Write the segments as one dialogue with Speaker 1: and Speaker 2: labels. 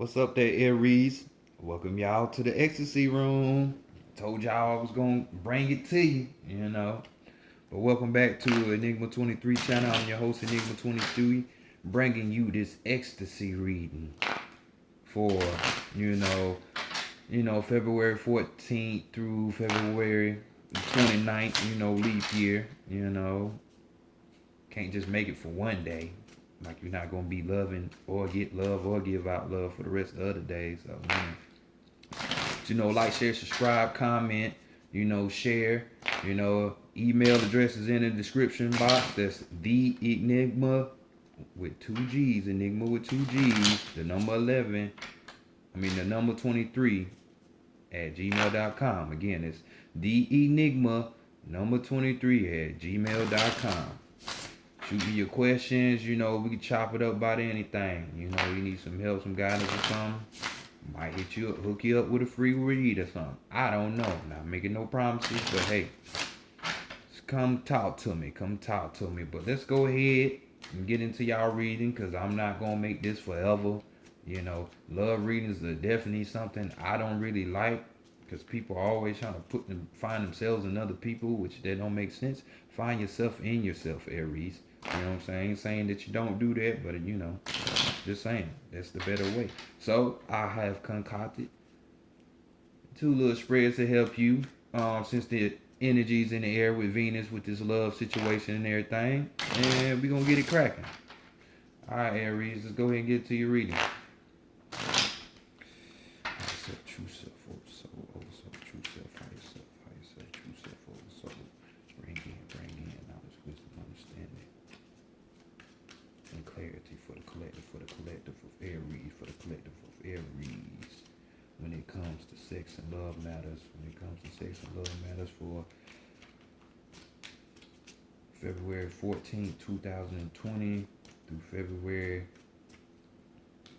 Speaker 1: What's up there, Aries? Welcome y'all to the Xstasy room. Told y'all I was gonna bring it to you. But welcome back to Enigma 23 channel. I'm your host, Enigma 23, bringing you this ecstasy reading for, you know, February 14th through February 29th, leap year. Can't just make it for one day. Like you're not gonna be loving or get love or give out love for the rest of the other days. So, like, share, subscribe, comment, share. Email address is in the description box. That's the Enigma with two G's. Enigma with two G's. The number 11. The number 23 at gmail.com. Again, it's the Enigma number 23 at gmail.com. Shoot me your questions. We can chop it up about anything. You need some help, some guidance or something. Might hook you up with a free read or something. I don't know. Not making no promises, but hey, come talk to me. Come talk to me. But let's go ahead and get into y'all reading, because I'm not going to make this forever. Love readings are definitely something I don't really like, because people are always trying to find themselves in other people, which that don't make sense. Find yourself in yourself, Aries. You know what I'm saying? Ain't saying that you don't do that, but just saying that's the better way. So I have concocted two little spreads to help you. Since the energy's in the air with Venus with this love situation and everything, and we're gonna get it cracking. All right, Aries, let's go ahead and get to your reading. True self, over soul, over soul, true self, higher self, true self, over soul. Bring in knowledge, wisdom, understanding, and clarity for the collective of Aries, for the collective of Aries. When it comes to sex and love matters, for February 14th, 2020 through February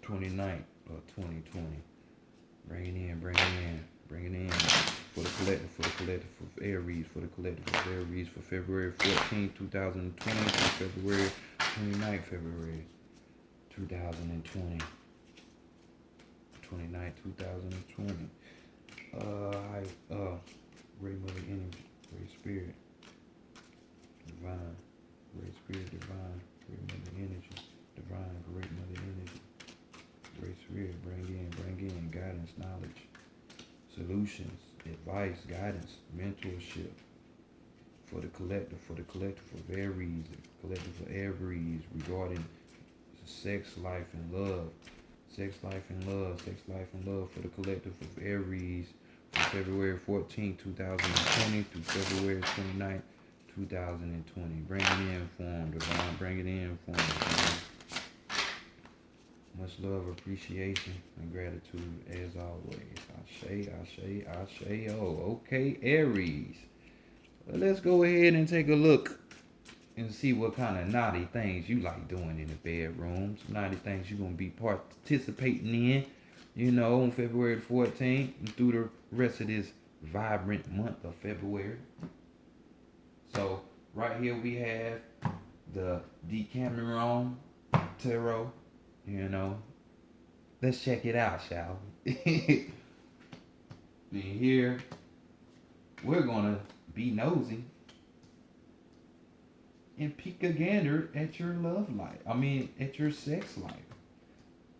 Speaker 1: 29th of 2020. Bring it in. For the collective of Aries, for February 14th, 2020 through February 29th, February 2020. 2020. Great mother energy, great spirit, divine, great spirit, divine, great mother energy, divine, great mother energy, great spirit, bring in guidance, knowledge, solutions, advice, guidance, mentorship for the collective of Aries, regarding sex life and love. Sex life and love for the collective of Aries from February 14th, 2020 through February 29th, 2020. Bring it in form, divine, bring it in form. Much love, appreciation, and gratitude as always. Ashe. Oh, okay, Aries. Well, let's go ahead and take a look and see what kind of naughty things you like doing in the bedroom. Some naughty things you're going to be participating in, on February 14th and through the rest of this vibrant month of February. So, right here we have the Decameron Tarot. Let's check it out, shall we? And here, we're going to be nosy and peek a gander at your love life. At your sex life.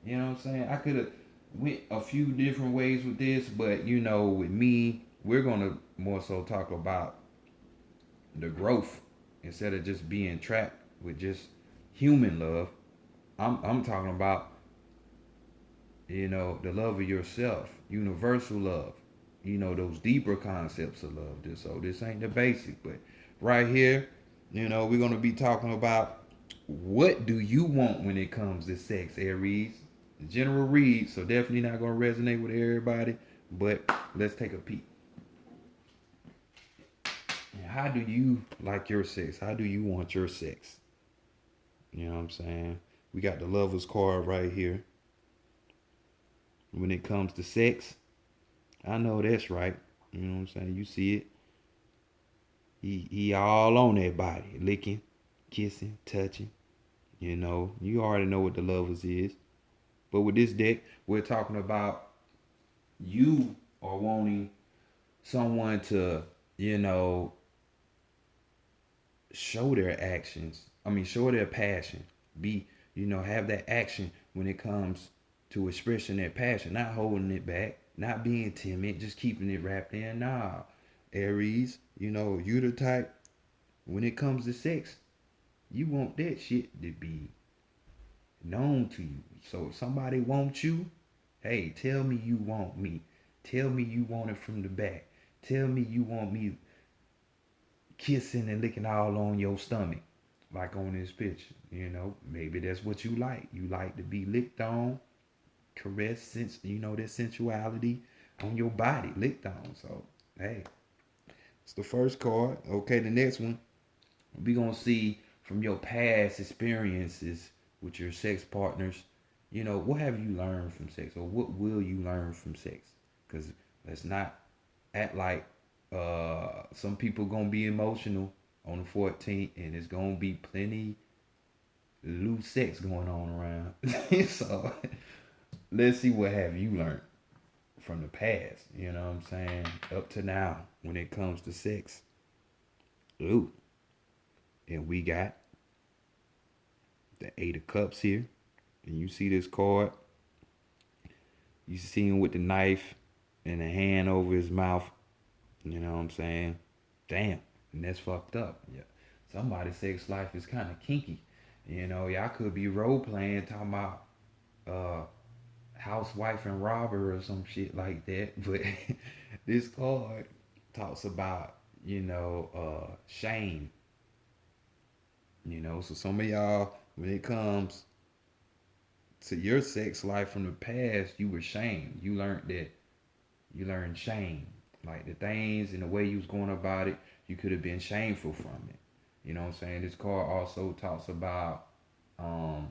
Speaker 1: You know what I'm saying? I could have went a few different ways with this, but with me, we're gonna more so talk about the growth instead of just being trapped with just human love. I'm talking about the love of yourself, universal love. Those deeper concepts of love. This ain't the basic, but right here, we're gonna be talking about what do you want when it comes to sex, Aries. General read, so definitely not gonna resonate with everybody, but let's take a peek. How do you like your sex? How do you want your sex? You know what I'm saying? We got the lover's card right here. When it comes to sex, I know that's right. You know what I'm saying? You see it. He all on that body, licking, kissing, touching. You already know what the lovers is. But with this deck, we're talking about you are wanting someone to, you know, show their actions. I mean, show their passion. Be, have that action when it comes to expressing their passion, not holding it back, not being timid, just keeping it wrapped in. Nah, Aries, you the type, when it comes to sex, you want that shit to be known to you. So if somebody wants you, hey, tell me you want me. Tell me you want it from the back. Tell me you want me kissing and licking all on your stomach, like on this picture. Maybe that's what you like. You like to be licked on, caressed, since that sensuality on your body, licked on. So, hey, it's the first card. Okay, the next one, we gonna see from your past experiences with your sex partners. What have you learned from sex, or what will you learn from sex? Because let's not act like some people gonna be emotional on the 14th, and it's gonna be plenty loose sex going on around. So let's see what have you learned from the past. You know what I'm saying? Up to now, when it comes to sex. Ooh, and we got the Eight of Cups here, and you see this card. You see him with the knife and a hand over his mouth. You know what I'm saying? Damn, and that's fucked up. Yeah, somebody's sex life is kind of kinky. Y'all could be role playing, talking about uh, housewife and robber or some shit like that. But this card talks about shame. So some of y'all, when it comes to your sex life from the past, you were shamed. You learned that. You learned shame, like the things and the way you was going about it. You could have been shameful from it. You know what I'm saying? This card also talks about um,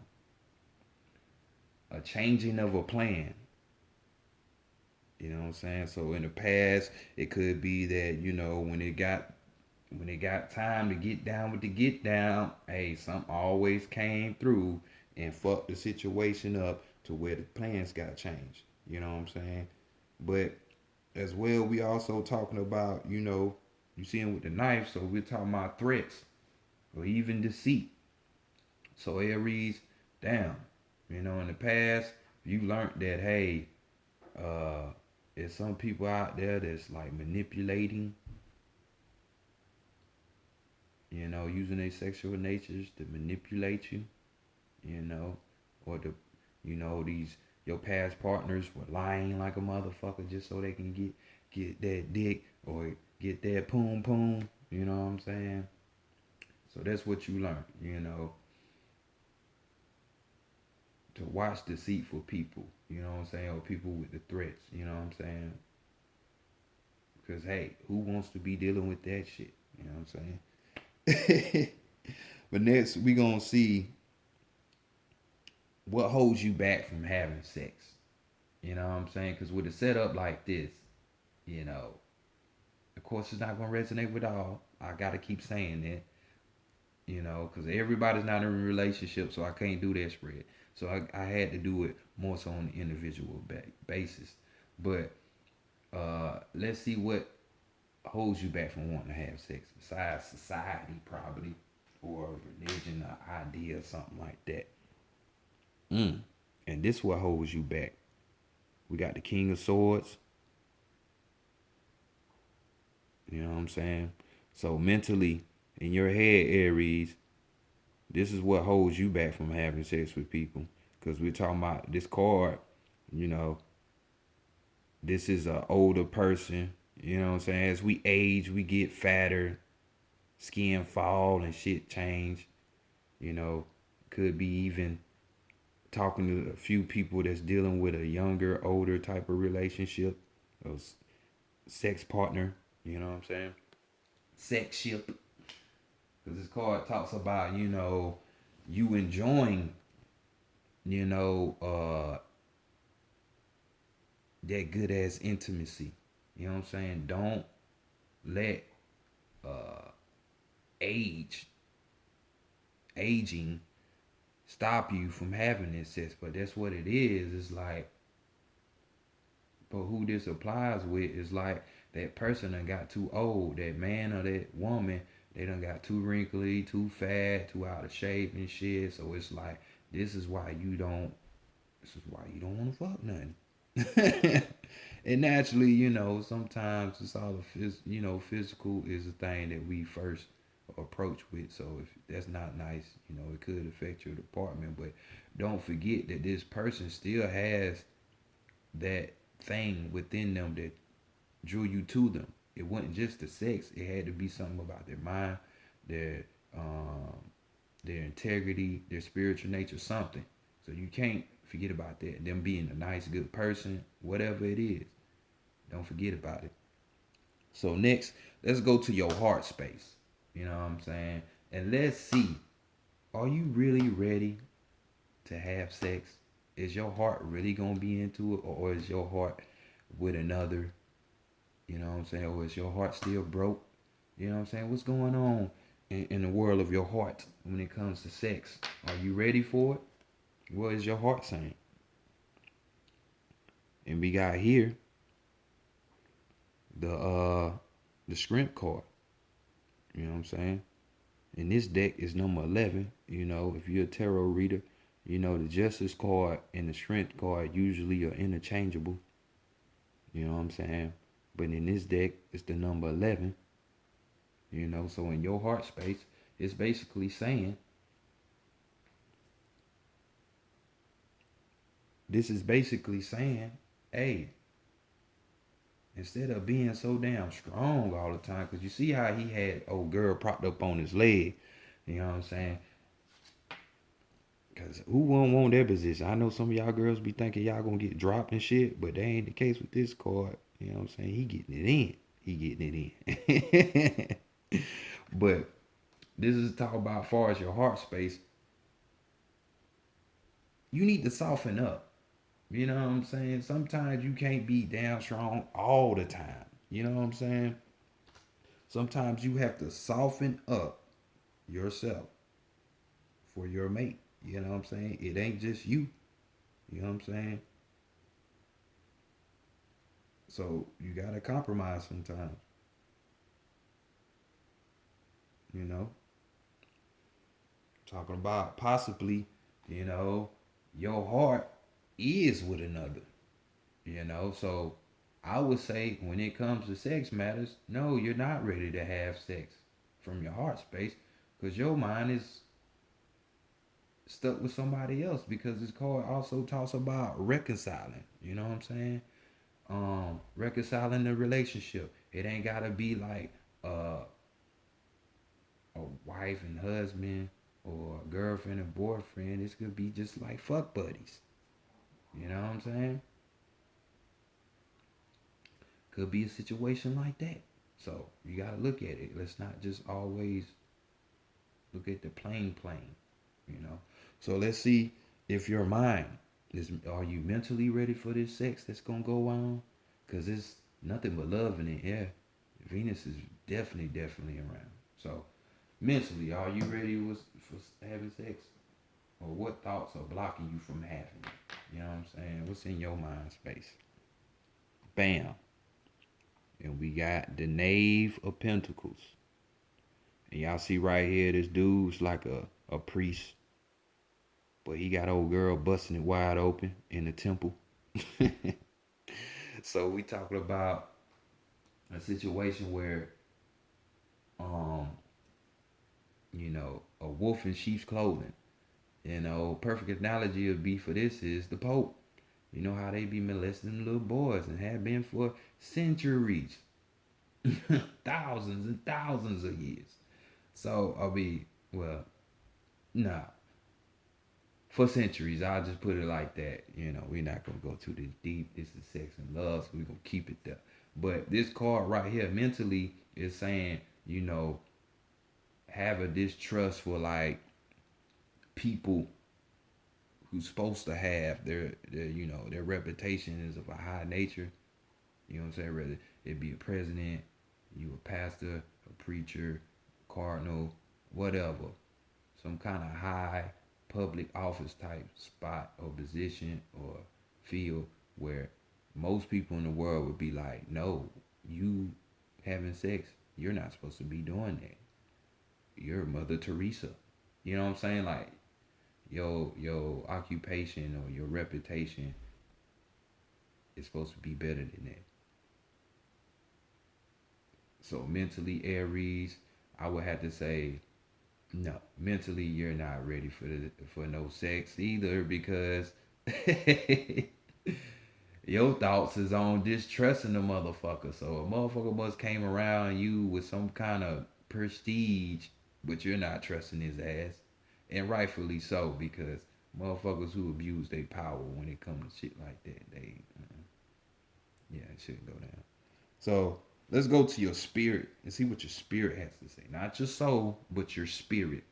Speaker 1: a changing of a plan. You know what I'm saying? So in the past, it could be that when it got time to get down with the get down, hey, something always came through and fucked the situation up to where the plans got changed. You know what I'm saying? But as well, we also talking about, you see him with the knife, so we're talking about threats or even deceit. So Aries, damn, in the past, you learned that, hey, uh, there's some people out there that's like manipulating, using their sexual natures to manipulate you, you know, or these your past partners were lying like a motherfucker just so they can get that dick or get that poom poom. You know what I'm saying? So that's what you learn. To watch deceitful people. You know what I'm saying? Or people with the threats. You know what I'm saying? Because hey, who wants to be dealing with that shit? You know what I'm saying? But next, we gonna see what holds you back from having sex. You know what I'm saying? Because with a setup like this, you know, of course, it's not gonna resonate with all. I gotta keep saying that, because everybody's not in a relationship, so I can't do that spread. So I had to do it more so on an individual basis. But let's see what holds you back from wanting to have sex besides society, probably, or religion, or idea, or something like that. And this what holds you back. We got the King of Swords. You know what I'm saying? So mentally, in your head, Aries, this is what holds you back from having sex with people. Because we're talking about this card, you know, this is an older person. You know what I'm saying? As we age, we get fatter, skin fall and shit change. You know, could be even talking to a few people that's dealing with a younger, older type of relationship, a sex partner. You know what I'm saying? Sex ship. Because this card talks about, you enjoying, you know, uh, that good ass intimacy. You know what I'm saying? Don't let uh, age, aging stop you from having this sex. But that's what it is. It's like, but who this applies with is like that person done got too old. That man or that woman, they done got too wrinkly, too fat, too out of shape and shit. So it's like, this is why you don't. This is why you don't want to fuck nothing. And naturally, sometimes it's all physical is the thing that we first approach with. So if that's not nice, it could affect your department. But don't forget that this person still has that thing within them that drew you to them. It wasn't just the sex. It had to be something about their mind, their um, their integrity, their spiritual nature, something. So you can't forget about that. Them being a nice, good person, whatever it is, don't forget about it. So next, let's go to your heart space. You know what I'm saying? And let's see, are you really ready to have sex? Is your heart really gonna be into it, or is your heart with another? You know what I'm saying? Or is your heart still broke? You know what I'm saying? What's going on in the world of your heart when it comes to sex? Are you ready for it? What is your heart saying? And we got here the strength card. You know what I'm saying? And this deck is number 11. If you're a tarot reader, the justice card and the strength card usually are interchangeable. You know what I'm saying? But in this deck, it's the number 11. So in your heart space, it's basically saying, this is basically saying, hey, instead of being so damn strong all the time, because you see how he had old girl propped up on his leg, you know what I'm saying? Because who won't want that position? I know some of y'all girls be thinking y'all gonna get dropped and shit, but that ain't the case with this card. You know what I'm saying? He getting it in. He getting it in. But this is talk about as far as your heart space. You need to soften up. You know what I'm saying? Sometimes you can't be damn strong all the time. You know what I'm saying? Sometimes you have to soften up yourself for your mate. You know what I'm saying? It ain't just you. You know what I'm saying? So you gotta compromise sometimes. You know, talking about possibly, you know, your heart is with another. So I would say when it comes to sex matters, no, you're not ready to have sex from your heart space because your mind is stuck with somebody else because this card also talks about reconciling. You know what I'm saying? Reconciling the relationship. It ain't gotta be like a wife and husband or a girlfriend and boyfriend. This could be just like fuck buddies. You know what I'm saying? Could be a situation like that. So you gotta look at it. Let's not just always look at the plain. You know. So let's see if your mind is. Are you mentally ready for this sex that's gonna go on? Cause it's nothing but love in the air. Venus is definitely around. So mentally, are you ready for having sex? Or what thoughts are blocking you from having it? You know what I'm saying? What's in your mind space? Bam. And we got the Knave of Pentacles. And y'all see right here, this dude's like a priest, but he got old girl busting it wide open in the temple. So we talking about a situation where, um, a wolf in sheep's clothing. Perfect analogy would be for this is the Pope. You know how they be molesting little boys and have been for centuries, thousands and thousands of years. So I'll be well, nah, for centuries. I'll just put it like that. We're not gonna go too deep. This is sex and love, so we're gonna keep it there. But this card right here, mentally, is saying, have a distrust for like people who's supposed to have their reputation is of a high nature. You know what I'm saying? Whether it be a president, you a pastor, a preacher, cardinal, whatever, some kind of high public office type spot or position or field where most people in the world would be like, no, you having sex, you're not supposed to be doing that. You're Mother Teresa. You know what I'm saying? Like your occupation or your reputation is supposed to be better than that. So mentally, Aries, I would have to say no. Mentally, you're not ready for no sex either because your thoughts is on distrusting the motherfucker. So a motherfucker must came around you with some kind of prestige, but you're not trusting his ass, and rightfully so because motherfuckers who abuse their power when it comes to shit like that, yeah, it shouldn't go down. So let's go to your spirit and see what your spirit has to say. Not your soul, but your spirit.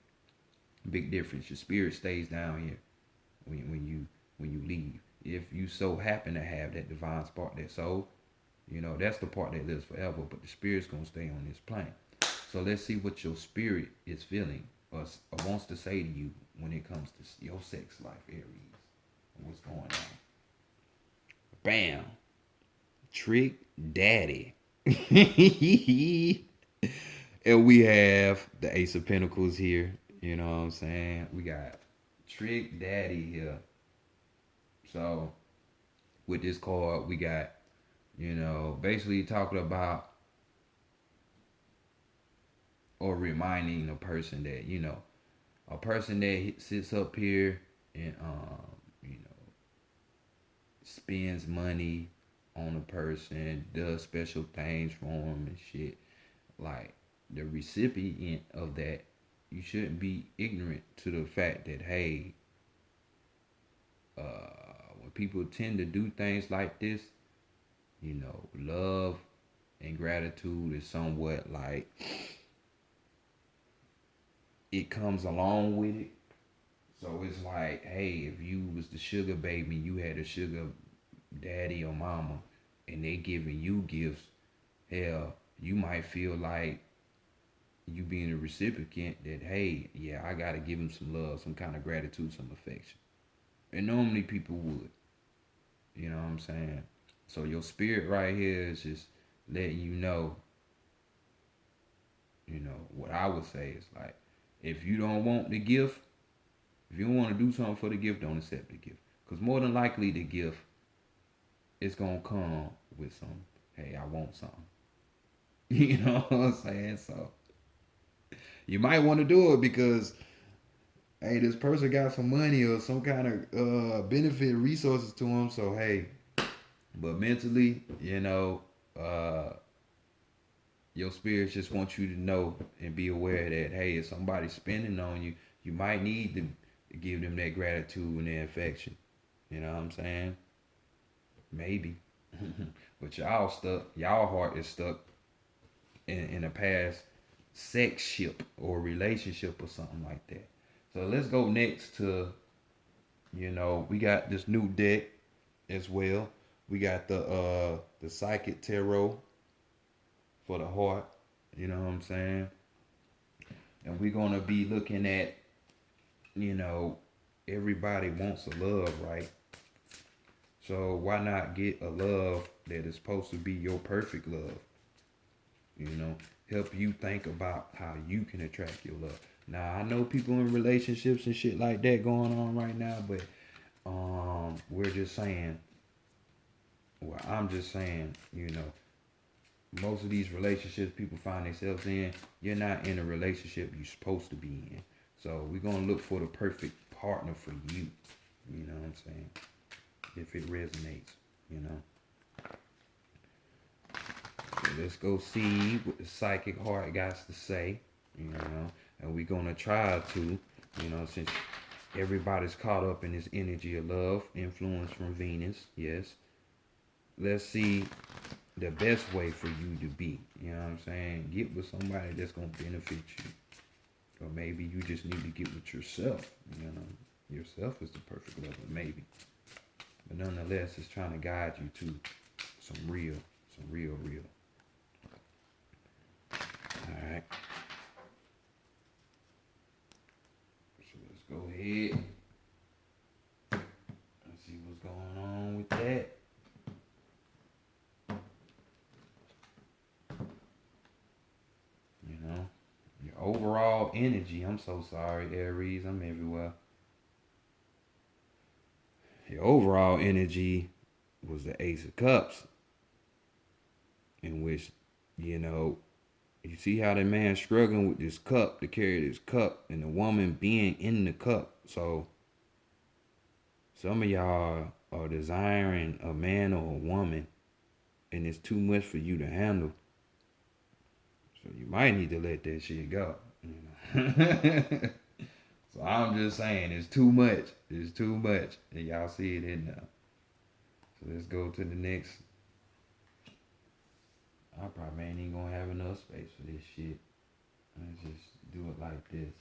Speaker 1: Big difference. Your spirit stays down here when you leave. If you so happen to have that divine spark, that soul, that's the part that lives forever. But the spirit's gonna stay on this plane. So let's see what your spirit is feeling or wants to say to you when it comes to your sex life, Aries. What's going on? Bam. Trick Daddy. And we have the Ace of Pentacles here. You know what I'm saying? We got Trick Daddy here. So with this card, we got, basically talking about or reminding a person that, a person that sits up here and, spends money on a person, does special things for them and shit. Like the recipient of that, you shouldn't be ignorant to the fact that, hey, when people tend to do things like this, love and gratitude is somewhat like it comes along with it. So it's like, hey, if you was the sugar baby, you had a sugar daddy or mama, and they giving you gifts, hell, you might feel like you being a recipient that, hey, yeah, I gotta give him some love, some kind of gratitude, some affection. And normally people would. You know what I'm saying? So your spirit right here is just letting what I would say is like, if you don't want the gift, if you don't want to do something for the gift, don't accept the gift. Because more than likely the gift is going to come with some, hey, I want something. You know what I'm saying? So you might want to do it because, hey, this person got some money or some kind of benefit resources to them. So, hey, but mentally, your spirits just want you to know and be aware that, hey, if somebody's spending on you, you might need to give them that gratitude and that affection. You know what I'm saying? Maybe. But y'all heart is stuck in a past sex ship or relationship or something like that. So let's go next to, we got this new deck as well. We got the Psychic Tarot for the heart. You know what I'm saying? And we're gonna be looking at, everybody wants a love, right? So why not get a love that is supposed to be your perfect love? Help you think about how you can attract your love. Now I know people in relationships and shit like that going on right now, but we're just saying, well, I'm just saying, most of these relationships people find themselves in, you're not in a relationship you're supposed to be in. So we're gonna look for the perfect partner for you. You know what I'm saying? If it resonates, So let's go see what the psychic heart got to say, and we're gonna try to, since everybody's caught up in this energy of love, influence from Venus, yes. Let's see the best way for you to be. You know what I'm saying? Get with somebody that's gonna benefit you. Or maybe you just need to get with yourself. Yourself is the perfect lover, maybe. But nonetheless, it's trying to guide you to some real. Alright. So let's go ahead. with that, you know, your overall energy. I'm so sorry, Aries. I'm everywhere. Your overall energy was the Ace of Cups, in which, you know, you see how the man struggling with this cup to carry this cup, and the woman being in the cup. So some of y'all are desiring a man or a woman, and it's too much for you to handle. So you might need to let that shit go. You know? So I'm just saying, it's too much. It's too much, and y'all see it in there. So let's go to the next. I probably ain't even gonna have enough space for this shit. Let's just do it like this.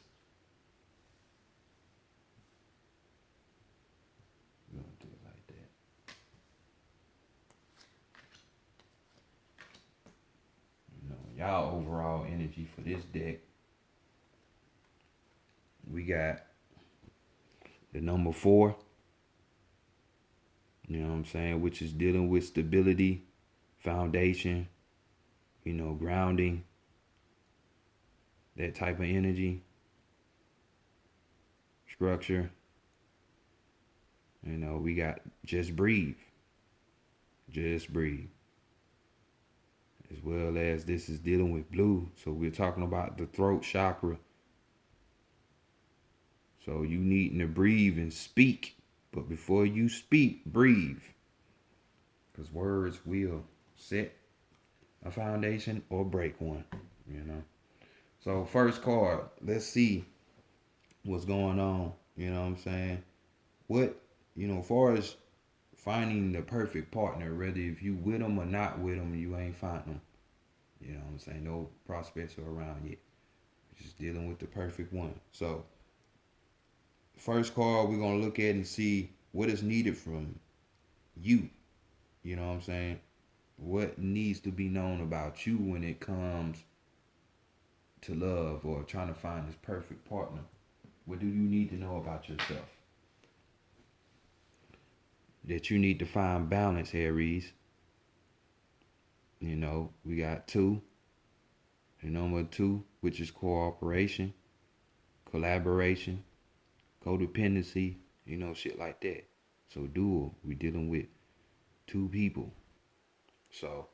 Speaker 1: We're gonna do it like that. You know, y'all overall energy for this deck, we got the number 4. You know what I'm saying? Which is dealing with stability, foundation, you know, grounding, that type of energy, structure. You know, we got just breathe. Just breathe. As well as this is dealing with blue. So we're talking about the throat chakra. So you needing to breathe and speak. But before you speak, breathe. Because words will set a foundation or break one. You know. So first card, let's see what's going on. You know what I'm saying? What, you know, as far as finding the perfect partner, whether if you with them or not with them, you ain't find them. You know what I'm saying? No prospects are around yet. Just dealing with the perfect one. So first card we're gonna look at and see what is needed from you. You know what I'm saying? What needs to be known about you when it comes to love or trying to find this perfect partner? What do you need to know about yourself? That you need to find balance, Aries. You know, we got 2. The number 2, which is cooperation, collaboration, codependency, you know, shit like that. So dual, we dealing with 2 people. So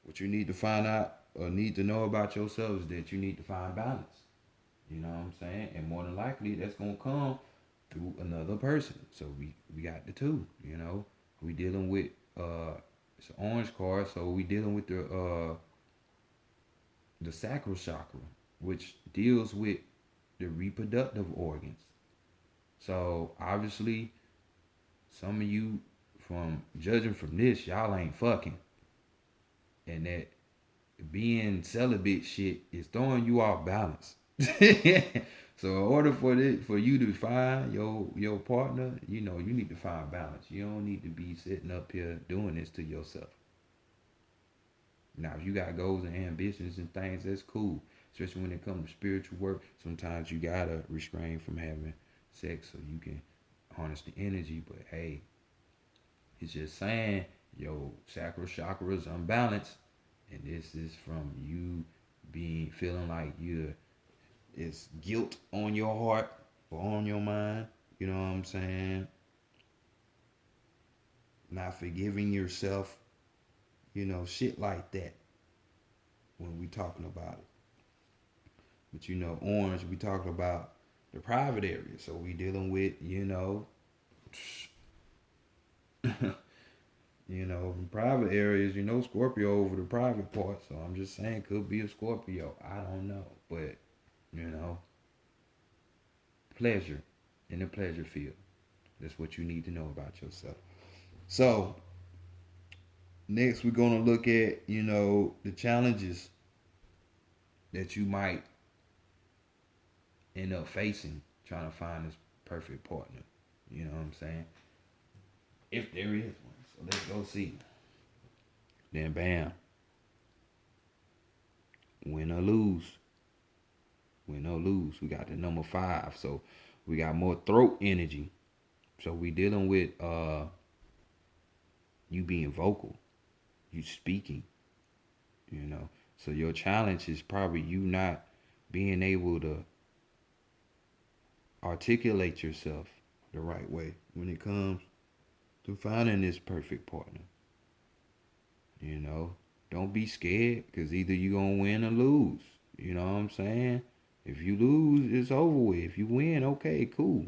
Speaker 1: what you need to find out or need to know about yourself is that you need to find balance. You know what I'm saying? And more than likely that's gonna come through another person. So we got the 2, you know. We dealing with it's an orange card, so we dealing with the sacral chakra, which deals with the reproductive organs. So obviously some of you, from judging from this, y'all ain't fucking. And that being celibate shit is throwing you off balance. So in order for you to find your partner, you know, you need to find balance. You don't need to be sitting up here doing this to yourself. Now, if you got goals and ambitions and things, that's cool. Especially when it comes to spiritual work, sometimes you gotta restrain from having sex so you can harness the energy. But hey, it's just saying your sacral chakra is unbalanced, and this is from you being feeling like it's guilt on your heart or on your mind. You know what I'm saying? Not forgiving yourself. You know, shit like that. When we talking about it. But you know, orange, we talking about the private area. So we dealing with, you know, private areas, you know, Scorpio over the private part. So I'm just saying, could be a Scorpio. I don't know. But, you know, pleasure in the pleasure field. That's what you need to know about yourself. So, next we're going to look at, you know, the challenges that you might end up facing trying to find this perfect partner. You know what I'm saying? If there is one. So let's go see. Then bam. Win or lose. Win or lose. We got the number 5. So we got more throat energy. So we dealing with You being vocal, you speaking, you know. So your challenge is probably you not being able to articulate yourself the right way when it comes to finding this perfect partner. You know, don't be scared because either you gonna win or lose. You know what I'm saying? If you lose, it's over with. If you win, okay, cool.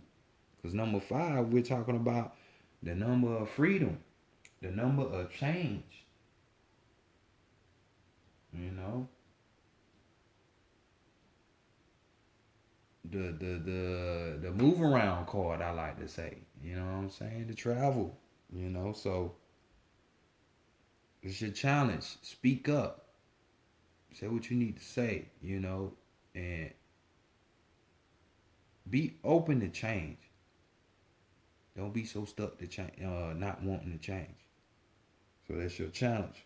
Speaker 1: Because number five, we're talking about the number of freedom, the number of change. You know, the move around card. I like to say. You know what I'm saying? The travel. You know, so it's your challenge. Speak up. Say what you need to say. You know, and be open to change. Don't be so stuck to change, not wanting to change. So that's your challenge.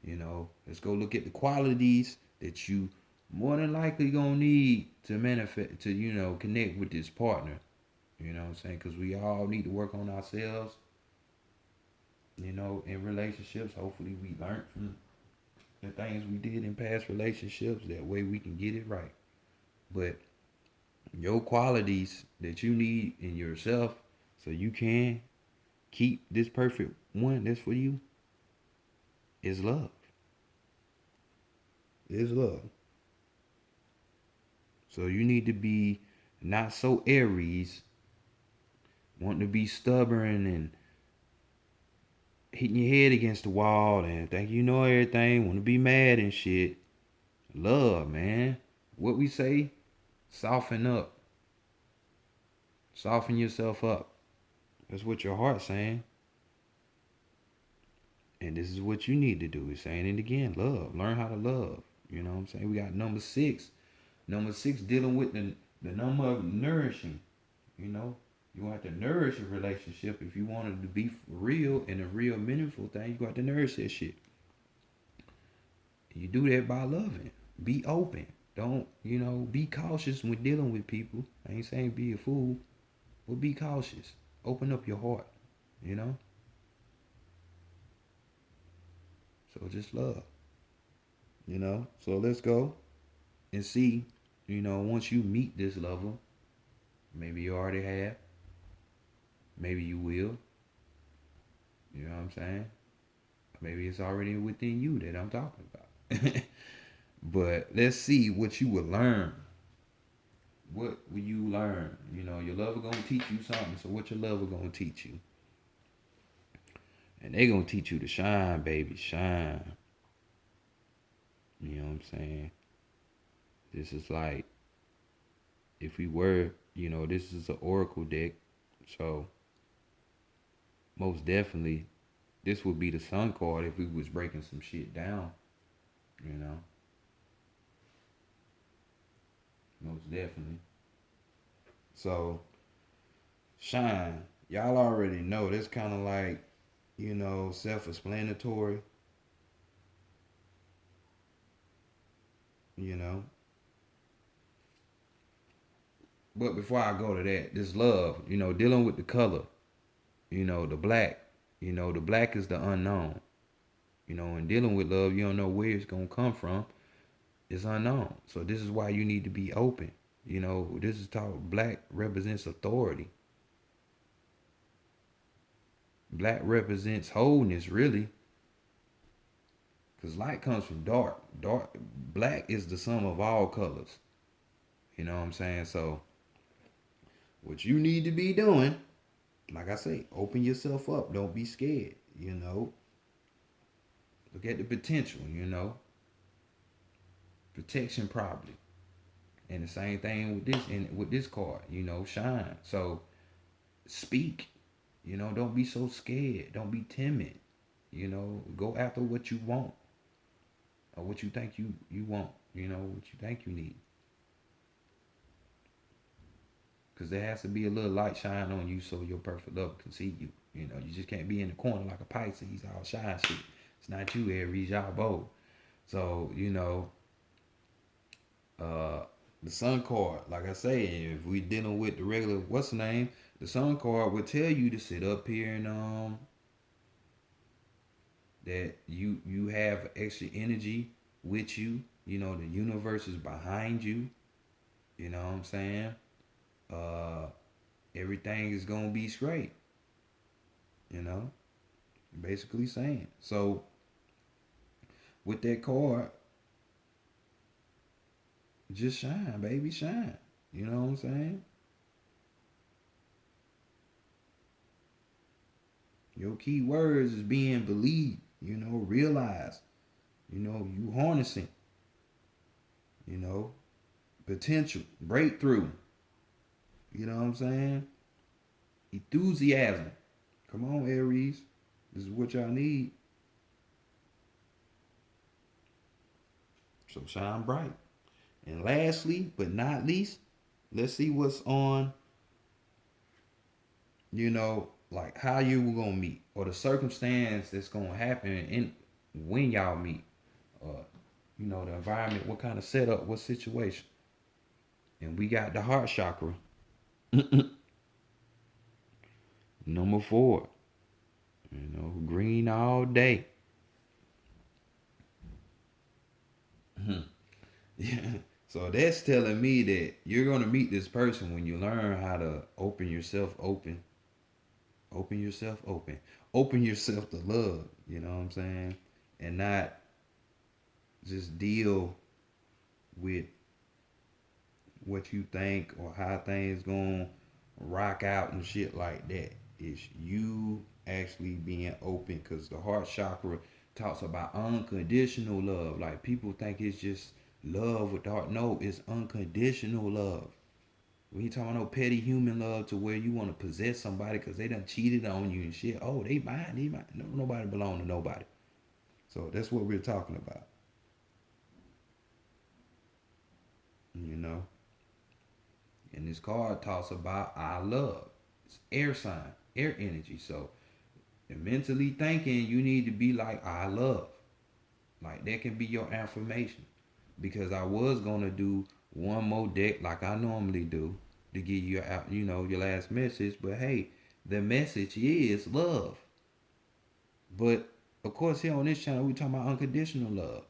Speaker 1: You know, let's go look at the qualities that you more than likely gonna need to manifest to connect with this partner. You know what I'm saying? Because we all need to work on ourselves. In relationships, hopefully we learn from the things we did in past relationships. That way we can get it right. But your qualities that you need in yourself, so you can keep this perfect one that's for you, is love. Is love. So you need to be not so Aries, wanting to be stubborn and hitting your head against the wall and think you know everything, want to be mad and shit. Love, man. What we say, soften up. Soften yourself up. That's what your heart's saying. And this is what you need to do. It's saying it again. Love. Learn how to love. You know what I'm saying? We got number six. Number six dealing with the number of nourishing. You know, you have to nourish a relationship if you want it to be real and a real meaningful thing. You got to nourish that shit. You do that by loving. Be open. Don't, be cautious when dealing with people. I ain't saying be a fool, but be cautious. Open up your heart, you know? So just love, So let's go and see, once you meet this lover, maybe you already have, maybe you will, you know what I'm saying? Maybe it's already within you that I'm talking about. But let's see what you will learn. What will you learn? Your lover gonna teach you something. So what your lover gonna teach you? And they gonna teach you to shine, baby, shine. You know what I'm saying? This is like if we were, this is an oracle deck. So most definitely this would be the sun card if we was breaking some shit down, you know. Most definitely. So shine. Y'all already know this kind of like, self-explanatory, you know. But before I go to that, this love, dealing with the color, the black, the black is the unknown. And dealing with love, you don't know where it's gonna come from. It's unknown. So this is why you need to be open. This is called black represents authority. Black represents wholeness, really. Because light comes from dark. Black is the sum of all colors. You know what I'm saying? So what you need to be doing, like I say, open yourself up. Don't be scared. Look at the potential. Protection probably. And the same thing with this card, shine. So speak. Don't be so scared. Don't be timid. Go after what you want or what you think you want. What you think you need. Because there has to be a little light shine on you so your perfect love can see you. You just can't be in the corner like a Pisces all shine shit. It's not you, Aries. Y'all both. So the sun card, like I say, if we dealing with the regular, what's the name? The sun card will tell you to sit up here and that you have extra energy with you. You know, the universe is behind you. You know what I'm saying? Uh, Everything is gonna be straight. You know, basically saying. So with that card, just shine, baby, shine. You know what I'm saying? Your key words is being believed. You know, realize. You know, you harnessing. You know, potential, breakthrough. You know what I'm saying? Enthusiasm. Come on, Aries. This is what y'all need. So shine bright. And lastly, but not least, let's see what's on, like how you were gonna meet or the circumstance that's gonna happen in when y'all meet. Uh, the environment, what kind of setup, what situation. And we got the heart chakra. Number 4. Green all day. Yeah. So that's telling me that you're gonna meet this person when you learn how to open yourself open. Open yourself open. Open yourself to love. You know what I'm saying? And not just deal with what you think or how things gonna rock out and shit like that. It's you actually being open, because the heart chakra talks about unconditional love. Like people think it's just love with the heart. No, it's unconditional love. We ain't talking about no petty human love to where you want to possess somebody because they done cheated on you and shit. Oh, they mine, they mine. No, nobody belong to nobody. So that's what we're talking about. You know? And this card talks about I love. It's air sign, air energy. So mentally thinking, you need to be like I love. Like that can be your affirmation. Because I was gonna do one more deck like I normally do to give you your last message. But hey, the message is love. But of course, here on this channel, we talking about unconditional love.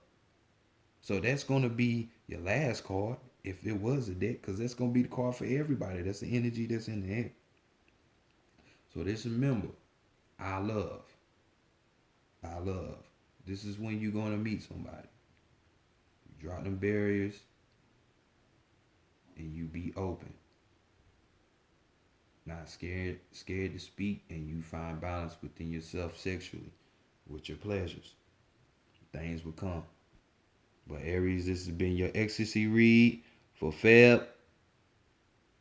Speaker 1: So that's gonna be your last card if it was a deck, because that's gonna be the card for everybody. That's the energy that's in the air. So just remember, I love. I love. This is when you're gonna meet somebody. You drop them barriers and you be open. Not scared to speak, and you find balance within yourself sexually with your pleasures. Things will come. But Aries, this has been your Xstasy read for Feb.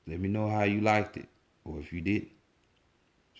Speaker 1: Let me know how you liked it, or if you didn't.